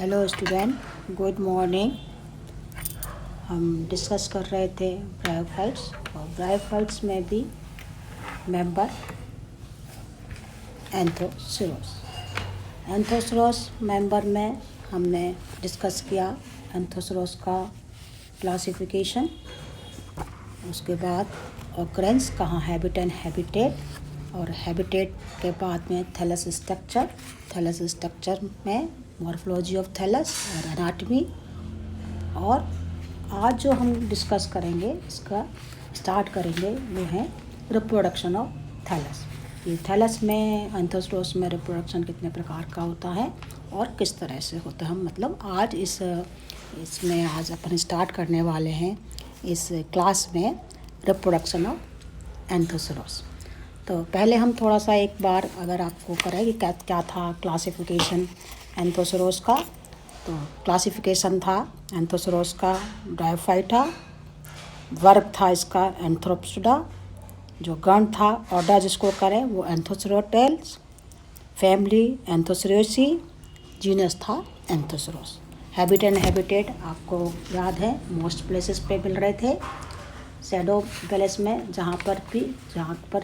Hello student, good morning. हम discuss कर रहे थे ब्रायोफाइट्स और ब्रायोफाइट्स में भी मेंबर एंथोसिरोस। एंथोसिरोस मेंबर में हमने डिस्कस किया एंथोसिरोस का क्लासिफिकेशन, उसके बाद ऑकरेंस कहाँ हैबिट एंड हैबिटेट, और हैबिटेट के बाद में थैलस स्ट्रक्चर। थैलस स्ट्रक्चर में मॉर्फोलॉजी ऑफ थैलस और एनाटमी। और आज जो हम डिस्कस करेंगे, इसका स्टार्ट करेंगे, वो है रिप्रोडक्शन ऑफ थैलस। ये थैलस में एंथोसिरोस में रिप्रोडक्शन कितने प्रकार का होता है और किस तरह से होता है। हम मतलब आज इसमें आज अपन स्टार्ट करने वाले हैं इस क्लास में रिप्रोडक्शन ऑफ एंथोसिरोस। तो पहले हम थोड़ा सा एक बार अगर आपको करें कि क्या था क्लासिफिकेशन एंथोसिरोस का। तो क्लासिफिकेशन था एंथोसिरोस का ब्रायोफाइटा, वर्ग था इसका एंथ्रोप्सिडा, जो गण था ऑर्डर जिसको करें वो एंथोसिरोटेल्स, फैमिली एंथोसिरोसी, जीनस था एंथोसिरोस। हैबिट एंड हैबिटेट आपको याद है मोस्ट प्लेसेस पे मिल रहे थे, शैडो पैलेस में, जहाँ पर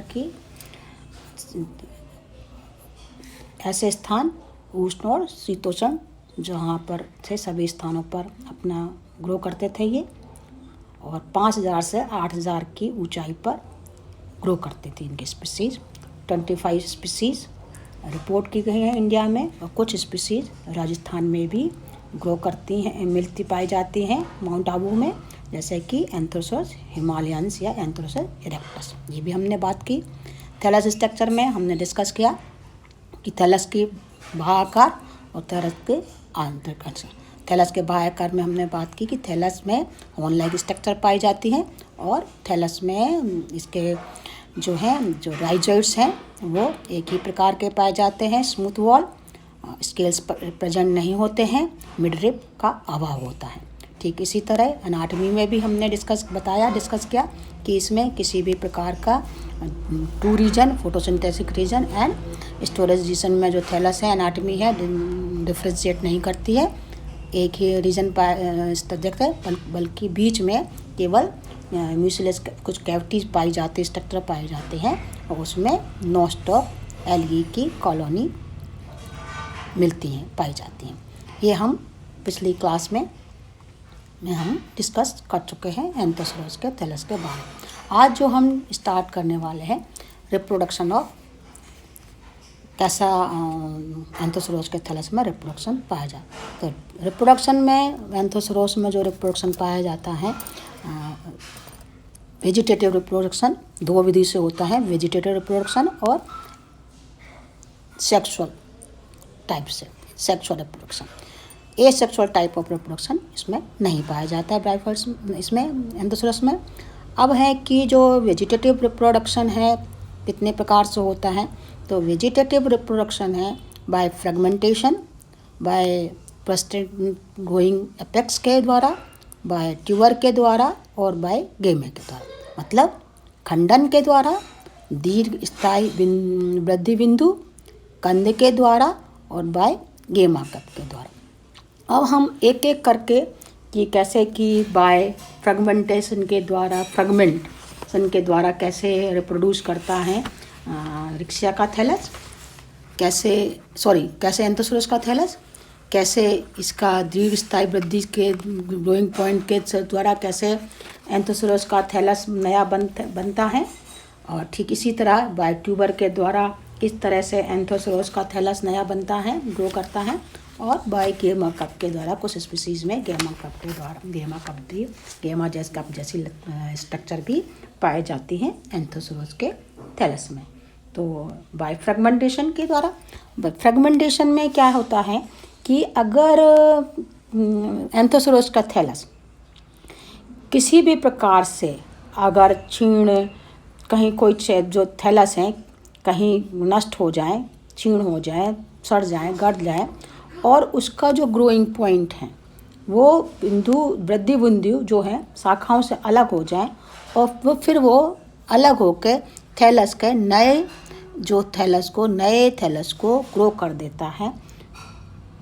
कि ऐसे स्थान उष्ण और शीतोष्ण जहाँ पर थे, सभी स्थानों पर अपना ग्रो करते थे ये, और 5000 से 8000 की ऊंचाई पर ग्रो करते थे इनकी स्पीसीज। 25 स्पीसीज रिपोर्ट की गई हैं इंडिया में, और कुछ स्पीसीज राजस्थान में भी ग्रो करती हैं, पाई जाती हैं माउंट आबू में, जैसे कि एंथोसिरोस हिमालयंस या एंथोसिरोस इरेक्टस। ये भी हमने बात की। थैलस स्ट्रक्चर में हमने डिस्कस किया कि थैलस की बाह्याकार और थैलस के आंतरिक अंश। थैलस के बाह्याकार में हमने बात की कि थैलस में हॉर्न लाइक स्ट्रक्चर पाई जाती हैं, और थैलस में इसके जो राइजोइड्स हैं वो एक ही प्रकार के पाए जाते हैं, स्मूथ वॉल, स्केल्स प्रेजेंट नहीं होते हैं, मिड रिब का अभाव होता है। ठीक इसी तरह एनाटमी में भी हमने डिस्कस किया कि इसमें किसी भी प्रकार का two region, photosynthesis region and storage region में जो थैलस है, एनाटमी है, डिफ्रेंशिएट नहीं करती है, एक ही रीजन देखते हैं, बल्कि बीच में केवल म्यूसिलस कुछ कैविटीज पाई जाती, स्ट्रक्चर पाए जाते हैं, और उसमें नॉस्टॉक एल्गी की कॉलोनी पाई जाती हैं। ये हम पिछली क्लास में हम डिस्कस कर चुके हैं एंथोसिरोस के थैलस के बारे में। आज जो हम स्टार्ट करने वाले हैं रिप्रोडक्शन ऑफ कैसा एंथोसिरोस के थैलस में रिप्रोडक्शन पाया जाता है। तो रिप्रोडक्शन में एंथोसिरोस में जो रिप्रोडक्शन पाया जाता है, वेजिटेटिव रिप्रोडक्शन दो विधि से होता है, वेजिटेटिव रिप्रोडक्शन और सेक्सुअल टाइप से। Sexual reproduction, A sexual type of reproduction इसमें नहीं पाया जाता है ब्रायोफाइट्स इसमें, एंथोसिरोस में। अब है कि जो वेजिटेटिव रिप्रोडक्शन है कितने प्रकार से होता है। तो वेजिटेटिव रिप्रोडक्शन है by fragmentation, by prostate growing apex के द्वारा, बाय ट्यूबर के द्वारा और बाय गेमे के द्वारा। मतलब खंडन के द्वारा, दीर्घ स्थायी वृद्धि बिंदु, कंद के द्वारा और बाय गेमा कप के द्वारा। अब हम एक एक करके कि कैसे कि बाय फ्रेगमेंटेशन के द्वारा कैसे रिप्रोड्यूस करता है रिक्शिया का थैलस, कैसे एंथोसिरोस का थैलस, कैसे इसका दीर्घ स्थायी वृद्धि के ग्रोइंग पॉइंट के द्वारा कैसे एंथोसिरोस का थैलस नया बनता है, और ठीक इसी तरह बाय ट्यूबर के द्वारा किस तरह से एंथोसिरोस का थैलस नया बनता है, ग्रो करता है, और बाय गेमा कप के द्वारा कुछ स्पीसीज में गेमा जैसी स्ट्रक्चर भी पाई जाती हैं एंथोसिरोस के थैलस में। तो बाय फ्रेगमेंटेशन के द्वारा, फ्रेगमेंटेशन में क्या होता है कि अगर एंथोसिरोस का थैलस किसी भी प्रकार से अगर क्षीण, कहीं कोई जो थैलस हैं कहीं नष्ट हो जाए, क्षीण हो जाए, सड़ जाए, गड़ जाए, और उसका जो ग्रोइंग पॉइंट है वो वृद्धि बिंदु जो है शाखाओं से अलग हो जाए, और फिर वो अलग होकर थैलस के नए थैलस को ग्रो कर देता है,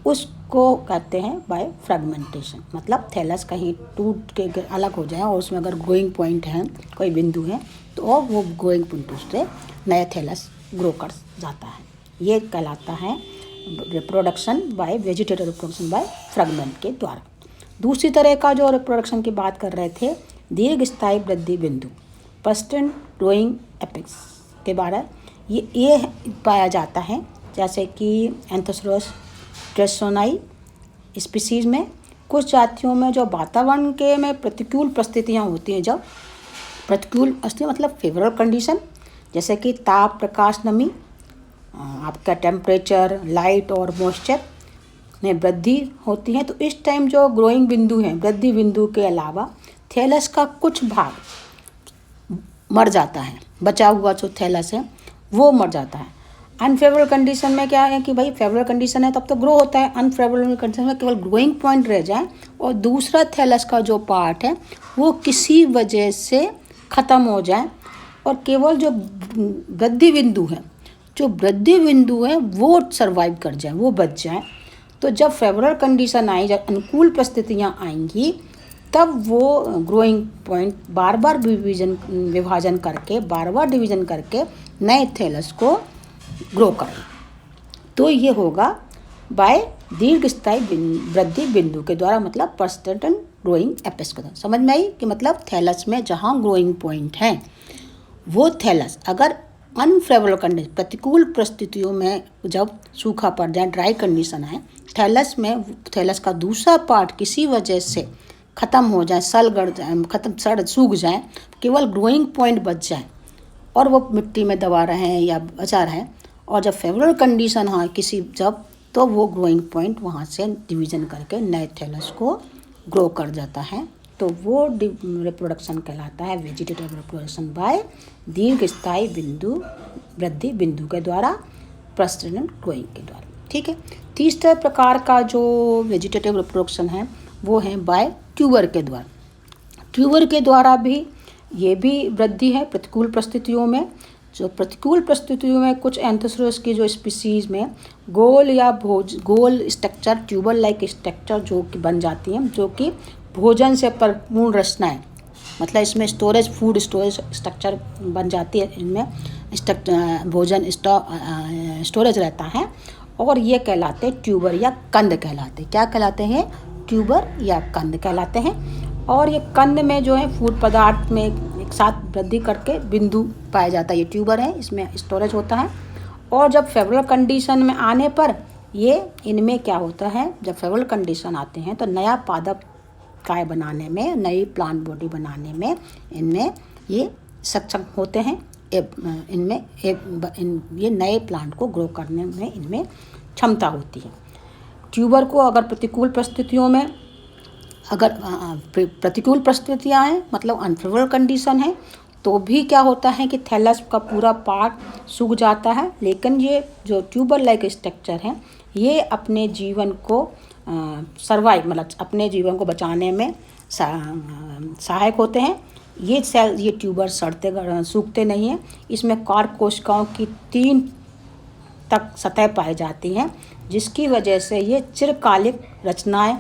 उसको इसको कहते हैं बाय फ्रेगमेंटेशन, मतलब थैलस कहीं टूट के अलग हो जाए और उसमें अगर ग्रोइंग पॉइंट है, कोई बिंदु है, तो वो ग्रोइंग पॉइंट से नया थैलस ग्रो कर जाता है। ये कहलाता है reproduction by vegetative reproduction by fragment के द्वारा। दूसरी तरह का जो रिप्रोडक्शन की बात कर रहे थे, दीर्घ स्थायी वृद्धि बिंदु, पर्सिस्टेंट ग्रोइंग एपेक्स के बारे ये पाया जाता है, जैसे कि एंथोसोरस ड्रेसोनाई स्पीसीज में। कुछ जातियों में जो वातावरण के में प्रतिकूल परिस्थितियाँ होती हैं, जब प्रतिकूल परिस्थिति मतलब फेवरेबल कंडीशन, जैसे कि ताप, प्रकाश, नमी, आपका टेम्परेचर, लाइट और मॉइस्चर में वृद्धि होती है, तो इस टाइम जो ग्रोइंग बिंदु हैं, वृद्धि बिंदु के अलावा थैलस का कुछ भाग मर जाता है, बचा हुआ जो थैलस है वो मर जाता है। अनफेवरेबल कंडीशन में क्या है कि भाई फेवरेबल कंडीशन है तब तो ग्रो होता है, अनफेवरेबल कंडीशन में केवल ग्रोइंग पॉइंट रह जाए और दूसरा थैलस का जो पार्ट है वो किसी वजह से ख़त्म हो जाए और केवल जो वृद्धि बिंदु है, जो वृद्धि बिंदु है वो सर्वाइव कर जाए, वो बच जाए। तो जब फेवरेबल कंडीशन आई, जब अनुकूल परिस्थितियाँ आएंगी, तब वो ग्रोइंग पॉइंट बार बार विभाजन करके, बार बार डिवीजन करके नए थैलस को ग्रो करें। तो ये होगा बाय दीर्घस्थायी वृद्धि बिंदु के द्वारा, मतलब पर्सिस्टेंट ग्रोइंग एपेक्स के द्वारा। समझ में आई कि मतलब थैलस में जहाँ ग्रोइंग पॉइंट है वो थैलस अगर अनफेवरेबल कंडीशन, प्रतिकूल परिस्थितियों में जब सूखा पड़ जाए, ड्राई कंडीशन आए, थैलस का दूसरा पार्ट किसी वजह से ख़त्म हो जाए, गड़ जाए, सूख जाए, केवल ग्रोइंग पॉइंट बच जाए और वो मिट्टी में दबा रहे हैं या बचा रहे हैं, और जब फेवरेबल कंडीशन हाँ किसी जब, तो वो ग्रोइंग पॉइंट वहाँ से डिवीज़न करके नए थैलस को ग्रो कर जाता है। तो वो रिप्रोडक्शन कहलाता है वेजिटेटिव रिप्रोडक्शन बाय दीर्घस्थायी वृद्धि बिंदु के द्वारा, पर्सिस्टेंट ग्रोइंग के द्वारा। ठीक है। तीसरे प्रकार का जो वेजिटेटिव रिप्रोडक्शन है वो है बाय ट्यूबर के द्वारा। ट्यूबर के द्वारा भी ये भी वृद्धि है प्रतिकूल परिस्थितियों में। जो प्रतिकूल परिस्थितियों में कुछ एंथोसोरस की जो स्पीसीज़ में गोल स्ट्रक्चर, ट्यूबर लाइक स्ट्रक्चर जो कि बन जाती हैं, जो कि भोजन से परिपूर्ण रचनाएं, मतलब इसमें फूड स्टोरेज स्ट्रक्चर बन जाती है, इनमें भोजन स्टोरेज रहता है, और ये कहलाते ट्यूबर या कंद कहलाते। क्या कहलाते हैं? ट्यूबर या कंद कहलाते हैं। और ये कंद में जो है फूड पदार्थ में एक साथ वृद्धि करके बिंदु पाया जाता है, ये ट्यूबर है, इसमें स्टोरेज होता है। और जब फेवरेबल कंडीशन में आने पर ये इनमें क्या होता है, जब फेवरेबल कंडीशन आते हैं तो नया पादप काय बनाने में, नई प्लांट बॉडी बनाने में इनमें ये सक्षम होते हैं। ये नए प्लांट को ग्रो करने में इनमें क्षमता होती है। ट्यूबर को अगर प्रतिकूल परिस्थितियों में, अगर प्रतिकूल परिस्थितियाँ हैं, मतलब अनफेवरेबल कंडीशन है, तो भी क्या होता है कि थैलस का पूरा पार्ट सूख जाता है, लेकिन ये जो ट्यूबर लाइक स्ट्रक्चर है ये अपने जीवन को सर्वाइव, मतलब अपने जीवन को बचाने में सहायक होते हैं। ये ट्यूबर सूखते नहीं हैं। इसमें कार्प कोशिकाओं की 3 तक सतह पाई जाती हैं, जिसकी वजह से ये चिरकालिक रचनाएं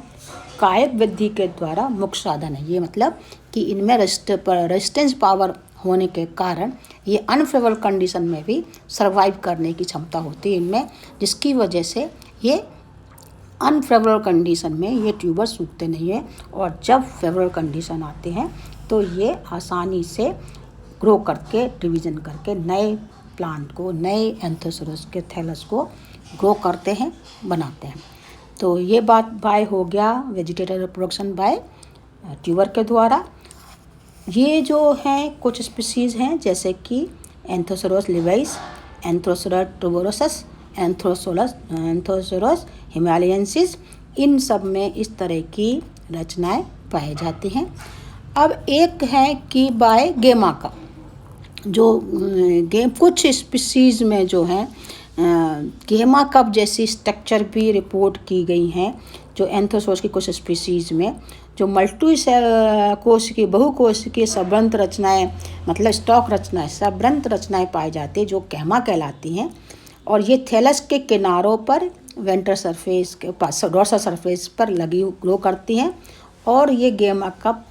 कायिक वृद्धि के द्वारा मुख्य साधन है। ये मतलब कि इनमें रेजिस्टेंस पावर होने के कारण ये अनफेवरेबल कंडीशन में भी सर्वाइव करने की क्षमता होती है इनमें, जिसकी वजह से ये अनफेवरेबल कंडीशन में ये ट्यूबर सूखते नहीं हैं, और जब फेवरेबल कंडीशन आते हैं तो ये आसानी से ग्रो करके, डिवीज़न करके नए प्लांट को, नए एंथोसोरस के थैलस को ग्रो करते हैं, बनाते हैं। तो ये बात बाय हो गया वेजिटेटिव रिप्रोडक्शन बाय ट्यूबर के द्वारा। ये जो हैं कुछ स्पीसीज़ हैं, जैसे कि एंथोसोरस लिवाइस, एंथोसोरस ट्यूबरोसस, एंथोसोरस हिमालयंसिस, इन सब में इस तरह की रचनाएं पाई जाती हैं। अब एक है कि बाय गेमा का, जो कुछ स्पीसीज़ में जो है गेमा कप जैसी स्ट्रक्चर भी रिपोर्ट की गई हैं, जो एंथोसोरस की कुछ स्पीसीज़ में जो मल्टी कोशिकीय, बहुकोशिकीय सबरंत रचनाएं, मतलब स्टॉक रचनाएं, सबरंत रचनाएं पाई जाती है, जो गेमा कहलाती हैं। और ये थैलस के किनारों पर वेंट्रल सरफेस के पास, डोर्सल सरफेस पर लगी ग्रो करती हैं। और ये गेमा कप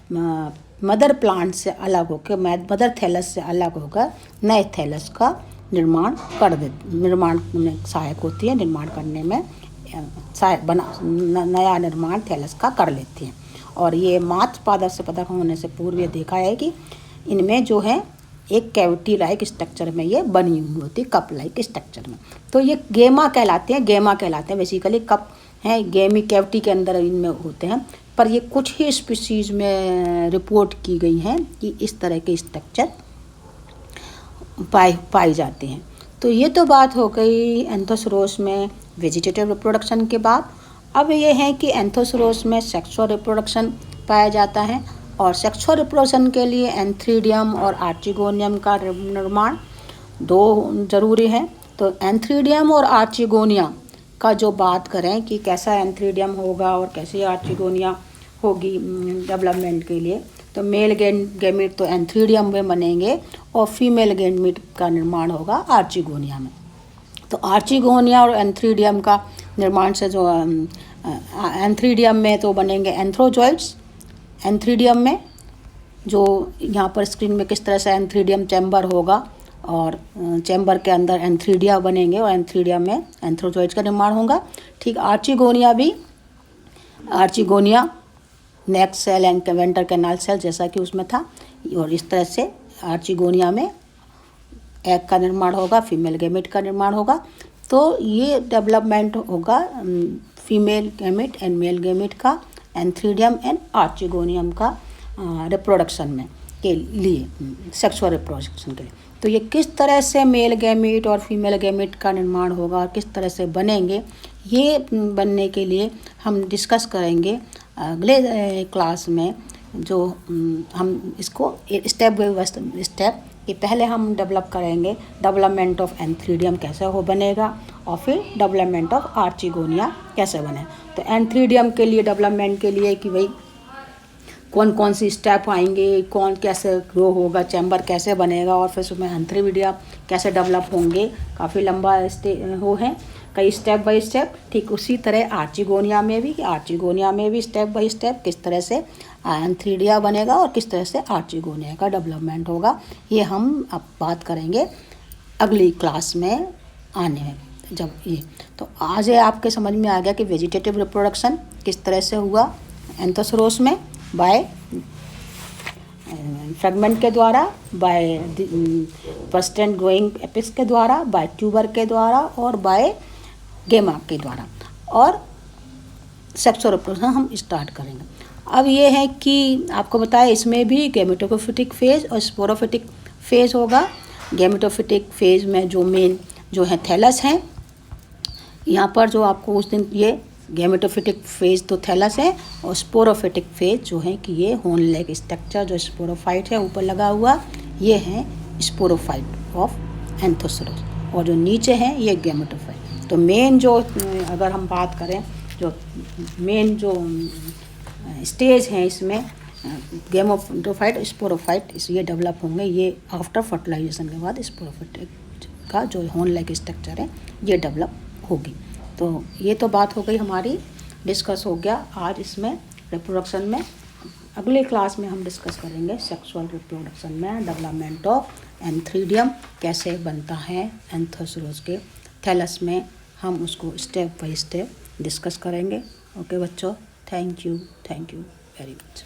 मदर प्लांट से अलग होकर, मदर थैलस से अलग होकर नए थैलस का निर्माण में सहायक होती है, निर्माण करने में नया निर्माण थैलस का कर लेती हैं। और ये मात्र पादप से पदक होने से पूर्व ये देखा है कि इनमें जो है एक कैविटी लाइक स्ट्रक्चर में ये बनी हुई होती है, कप लाइक स्ट्रक्चर में। तो ये गेमा कहलाते हैं बेसिकली कप हैं, गेमी कैविटी के अंदर इनमें होते हैं। पर ये कुछ ही स्पीसीज में रिपोर्ट की गई हैं कि इस तरह के स्ट्रक्चर पाई जाते हैं। तो ये तो बात हो गई एंथोसोरस में वेजिटेटिव रिप्रोडक्शन के बाद। अब ये है कि एंथोसोरस में सेक्सुअल रिप्रोडक्शन पाया जाता है, और सेक्सुअल रिप्रोडक्शन के लिए एंथ्रीडियम और आर्चिगोनियम का निर्माण दो जरूरी है। तो एंथ्रीडियम और आर्चिगोनिया का जो बात करें कि कैसा एंथ्रीडियम होगा और कैसी आर्चिगोनिया होगी डेवलपमेंट के लिए, तो मेल गैमीट तो एंथ्रीडियम में बनेंगे और फीमेल गैमीट का निर्माण होगा आर्चिगोनिया में। तो आर्चिगोनिया और एंथ्रीडियम का निर्माण से जो एंथ्रीडियम में तो बनेंगे एंथ्रोजॉइड्स। एंथ्रीडियम में जो यहाँ पर स्क्रीन में किस तरह से एंथ्रीडियम चैम्बर होगा और चैम्बर के अंदर एंथ्रीडिया बनेंगे और एंथ्रीडिया में एंथ्रोजॉइड्स का निर्माण होगा। ठीक archegonia neck cell and venter canal cell जैसा कि उसमें था, और इस तरह से आर्चिगोनिया में एग का निर्माण होगा, फीमेल गैमेट का निर्माण होगा। तो ये डेवलपमेंट होगा female gamete and male gamete का एंथ्रीडियम एंड आर्चिगोनियम का रिप्रोडक्शन में के लिए, सेक्सुअल रिप्रोडक्शन के लिए। तो ये किस तरह से मेल गैमेट और फीमेल गैमेट का निर्माण होगा और किस तरह से बनेंगे, ये बनने के लिए हम डिस्कस करेंगे अगले क्लास में। जो हम इसको स्टेप बाय स्टेप कि पहले हम डेवलप करेंगे डेवलपमेंट ऑफ एंथ्रीडियम कैसे बनेगा, और फिर डेवलपमेंट ऑफ आर्चिगोनिया कैसे बने। तो एंथ्रीडियम के लिए डेवलपमेंट के लिए कि भाई कौन कौन सी स्टेप आएंगे, कौन कैसे ग्रो होगा, चैम्बर कैसे बनेगा, और फिर उसमें एंथ्रीडिया कैसे डेवलप होंगे, काफ़ी लंबा वो है, कई स्टेप बाय स्टेप। ठीक उसी तरह आर्चिगोनिया में भी स्टेप बाय स्टेप किस तरह से एंथ्रीडिया बनेगा और किस तरह से आर्चिगोनिया का डेवलपमेंट होगा, ये हम अब बात करेंगे अगली क्लास में आने में। जब ये तो आज ये आपके समझ में आ गया कि वेजिटेटिव रिप्रोडक्शन किस तरह से हुआ एंथोसोरस में, बाय फ्रेगमेंट के द्वारा, बाय पर्सिस्टेंट ग्रोइंग एपिक्स के द्वारा, बाय ट्यूबर के द्वारा, और बाय गेमा के द्वारा। और सेक्सुअल रिप्रोडक्शन हम स्टार्ट करेंगे। अब ये है कि आपको बताया इसमें भी गैमेटोफिटिक फेज और स्पोरोफिटिक फेज होगा। गैमेटोफिटिक फेज में जो मेन जो है थैलस हैं, यहाँ पर जो आपको उस दिन ये गैमेटोफिटिक फेज तो थैलस है, और स्पोरोफिटिक फेज जो है कि ये होर्न लेग स्ट्रक्चर जो स्पोरोफाइट है ऊपर लगा हुआ, ये है स्पोरोफाइट ऑफ एंथोसोरस, और जो नीचे है ये गैमेटोफाइट। तो मेन जो अगर हम बात करें जो मेन जो स्टेज हैं इसमें गैमेटोफाइट स्पोरोफाइट ये डेवलप होंगे, ये आफ्टर फर्टिलाइजेशन के बाद स्पोरोफाइट का जो होर्न लेग स्ट्रक्चर है ये डेवलप होगी। तो ये तो बात हो गई हमारी, डिस्कस हो गया आज इसमें रिप्रोडक्शन में। अगले क्लास में हम डिस्कस करेंगे सेक्सुअल रिप्रोडक्शन में डेवलपमेंट ऑफ एंथ्रीडियम कैसे बनता है एंथोसोरस के थैलस में, हम उसको स्टेप बाय स्टेप डिस्कस करेंगे। ओके बच्चों, थैंक यू वेरी मच।